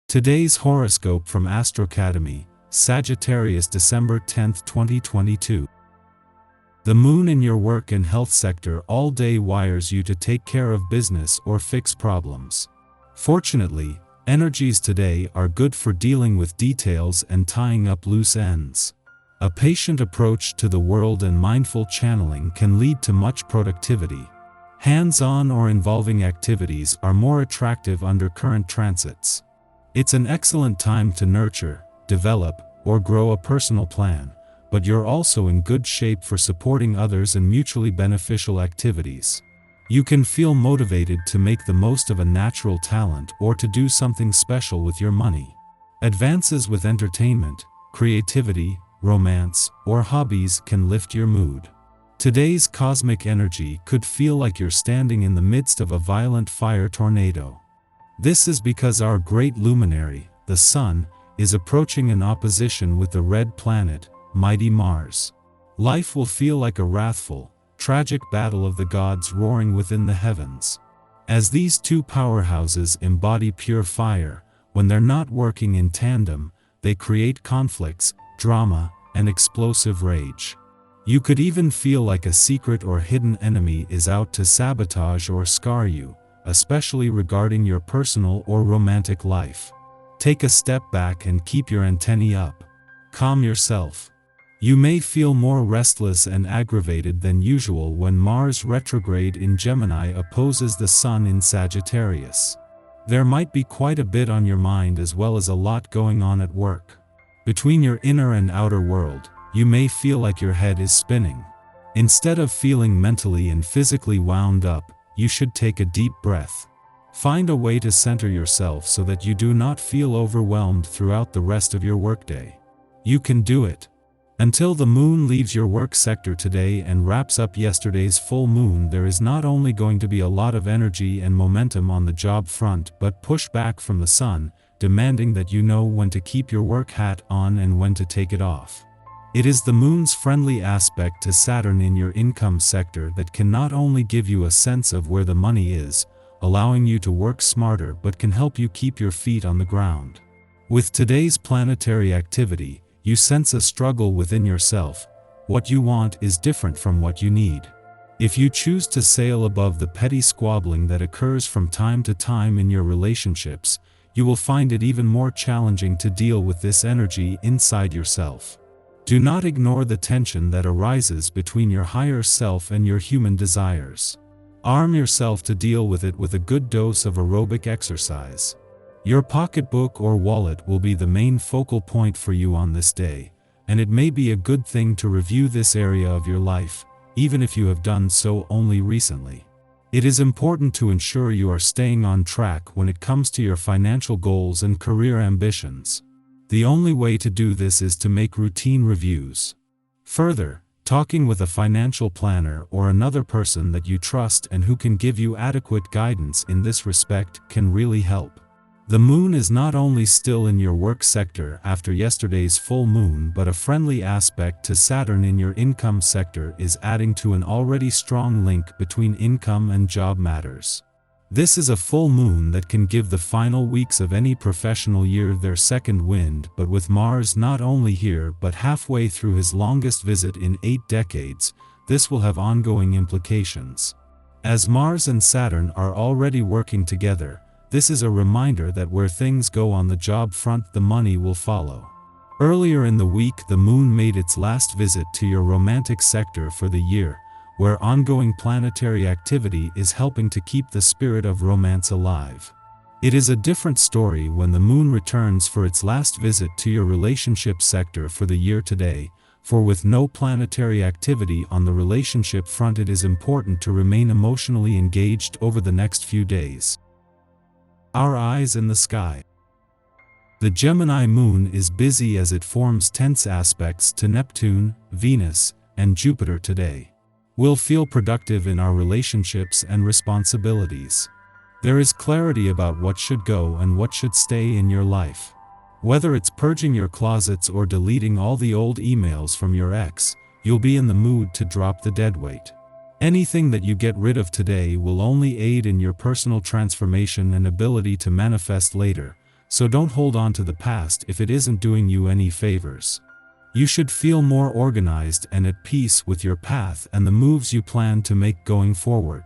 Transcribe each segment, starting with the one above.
Today's horoscope from Astrocademy, Sagittarius December 10, 2022. The moon in your work and health sector all day wires you to take care of business or fix problems. Fortunately, energies today are good for dealing with details and tying up loose ends. A patient approach to the world and mindful channeling can lead to much productivity. Hands-on or involving activities are more attractive under current transits. It's an excellent time to nurture, develop, or grow a personal plan, but you're also in good shape for supporting others in mutually beneficial activities. You can feel motivated to make the most of a natural talent or to do something special with your money. Advances with entertainment, creativity, romance, or hobbies can lift your mood. Today's cosmic energy could feel like you're standing in the midst of a violent fire tornado. This is because our great luminary, the Sun, is approaching an opposition with the red planet, mighty Mars. Life will feel like a wrathful, tragic battle of the gods roaring within the heavens. As these two powerhouses embody pure fire, when they're not working in tandem, they create conflicts, drama, and explosive rage. You could even feel like a secret or hidden enemy is out to sabotage or scar you, especially regarding your personal or romantic life. Take a step back and keep your antennae up. Calm yourself. You may feel more restless and aggravated than usual when Mars retrograde in Gemini opposes the Sun in Sagittarius. There might be quite a bit on your mind as well as a lot going on at work. Between your inner and outer world, you may feel like your head is spinning. Instead of feeling mentally and physically wound up, you should take a deep breath. Find a way to center yourself so that you do not feel overwhelmed throughout the rest of your workday. You can do it. Until the moon leaves your work sector today and wraps up yesterday's full moon, there is not only going to be a lot of energy and momentum on the job front but pushback from the Sun, demanding that you know when to keep your work hat on and when to take it off. It is the moon's friendly aspect to Saturn in your income sector that can not only give you a sense of where the money is, allowing you to work smarter, but can help you keep your feet on the ground. With today's planetary activity, you sense a struggle within yourself. What you want is different from what you need. If you choose to sail above the petty squabbling that occurs from time to time in your relationships, you will find it even more challenging to deal with this energy inside yourself. Do not ignore the tension that arises between your higher self and your human desires. Arm yourself to deal with it with a good dose of aerobic exercise. Your pocketbook or wallet will be the main focal point for you on this day, and it may be a good thing to review this area of your life, even if you have done so only recently. It is important to ensure you are staying on track when it comes to your financial goals and career ambitions. The only way to do this is to make routine reviews. Further, talking with a financial planner or another person that you trust and who can give you adequate guidance in this respect can really help. The moon is not only still in your work sector after yesterday's full moon, but a friendly aspect to Saturn in your income sector is adding to an already strong link between income and job matters. This is a full moon that can give the final weeks of any professional year their second wind, but with Mars not only here but halfway through his longest visit in 8 decades, this will have ongoing implications. As Mars and Saturn are already working together, this is a reminder that where things go on the job front, the money will follow. Earlier in the week, the moon made its last visit to your romantic sector for the year, where ongoing planetary activity is helping to keep the spirit of romance alive. It is a different story when the moon returns for its last visit to your relationship sector for the year today, for with no planetary activity on the relationship front, it is important to remain emotionally engaged over the next few days. Our eyes in the sky. The Gemini moon is busy as it forms tense aspects to Neptune, Venus, and Jupiter today. We'll feel productive in our relationships and responsibilities. There is clarity about what should go and what should stay in your life. Whether it's purging your closets or deleting all the old emails from your ex, you'll be in the mood to drop the deadweight. Anything that you get rid of today will only aid in your personal transformation and ability to manifest later, so don't hold on to the past if it isn't doing you any favors. You should feel more organized and at peace with your path and the moves you plan to make going forward.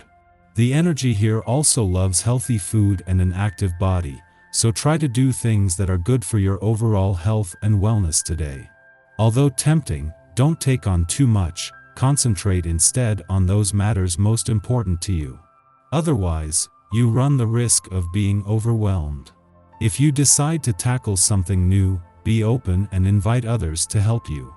The energy here also loves healthy food and an active body, so try to do things that are good for your overall health and wellness today. Although tempting, don't take on too much, concentrate instead on those matters most important to you. Otherwise, you run the risk of being overwhelmed. If you decide to tackle something new, be open and invite others to help you.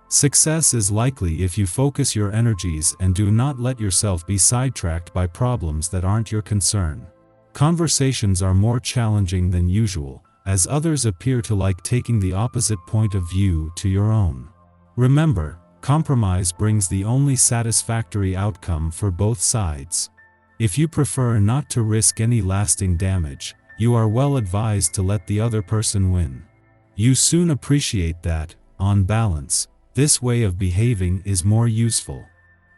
Success is likely if you focus your energies and do not let yourself be sidetracked by problems that aren't your concern. Conversations are more challenging than usual, as others appear to like taking the opposite point of view to your own. Remember, compromise brings the only satisfactory outcome for both sides. If you prefer not to risk any lasting damage, you are well advised to let the other person win. You soon appreciate that, on balance, this way of behaving is more useful.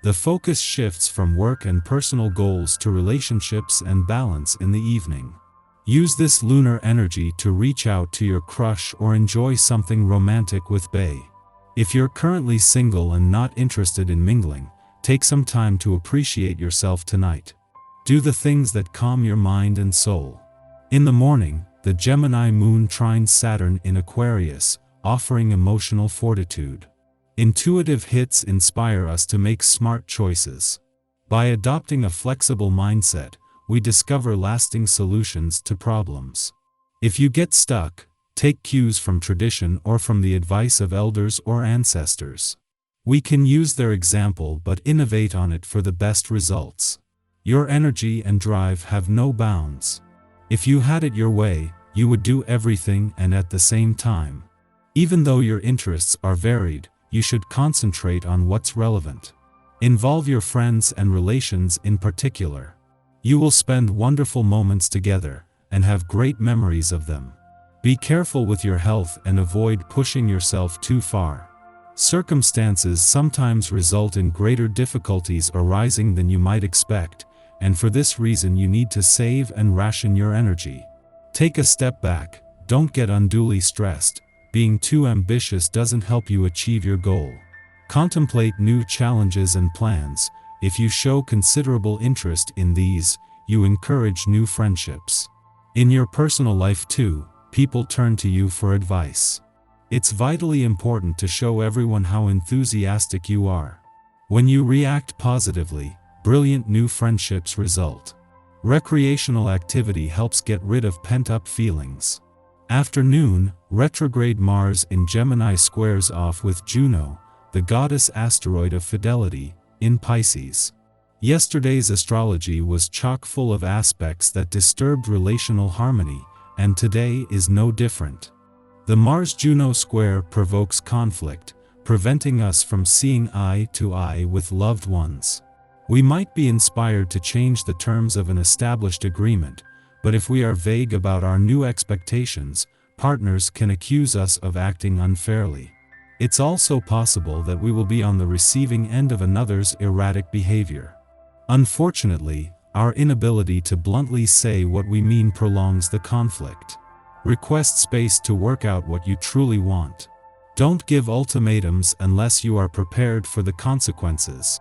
The focus shifts from work and personal goals to relationships and balance in the evening. Use this lunar energy to reach out to your crush or enjoy something romantic with bae. If you're currently single and not interested in mingling, take some time to appreciate yourself tonight. Do the things that calm your mind and soul. In the morning, the Gemini moon trines Saturn in Aquarius, offering emotional fortitude. Intuitive hits inspire us to make smart choices. By adopting a flexible mindset, we discover lasting solutions to problems. If you get stuck, take cues from tradition or from the advice of elders or ancestors. We can use their example but innovate on it for the best results. Your energy and drive have no bounds. If you had it your way, you would do everything and at the same time. Even though your interests are varied, you should concentrate on what's relevant. Involve your friends and relations in particular. You will spend wonderful moments together, and have great memories of them. Be careful with your health and avoid pushing yourself too far. Circumstances sometimes result in greater difficulties arising than you might expect, and for this reason you need to save and ration your energy. Take a step back, don't get unduly stressed. Being too ambitious doesn't help you achieve your goal. Contemplate new challenges and plans. If you show considerable interest in these, you encourage new friendships. In your personal life too, people turn to you for advice. It's vitally important to show everyone how enthusiastic you are. When you react positively, brilliant new friendships result. Recreational activity helps get rid of pent-up feelings. Afternoon, retrograde Mars in Gemini squares off with Juno, the goddess asteroid of fidelity, in Pisces. Yesterday's astrology was chock full of aspects that disturbed relational harmony, and today is no different. The Mars-Juno square provokes conflict, preventing us from seeing eye to eye with loved ones. We might be inspired to change the terms of an established agreement, but if we are vague about our new expectations, partners can accuse us of acting unfairly. It's also possible that we will be on the receiving end of another's erratic behavior. Unfortunately, our inability to bluntly say what we mean prolongs the conflict. Request space to work out what you truly want. Don't give ultimatums unless you are prepared for the consequences.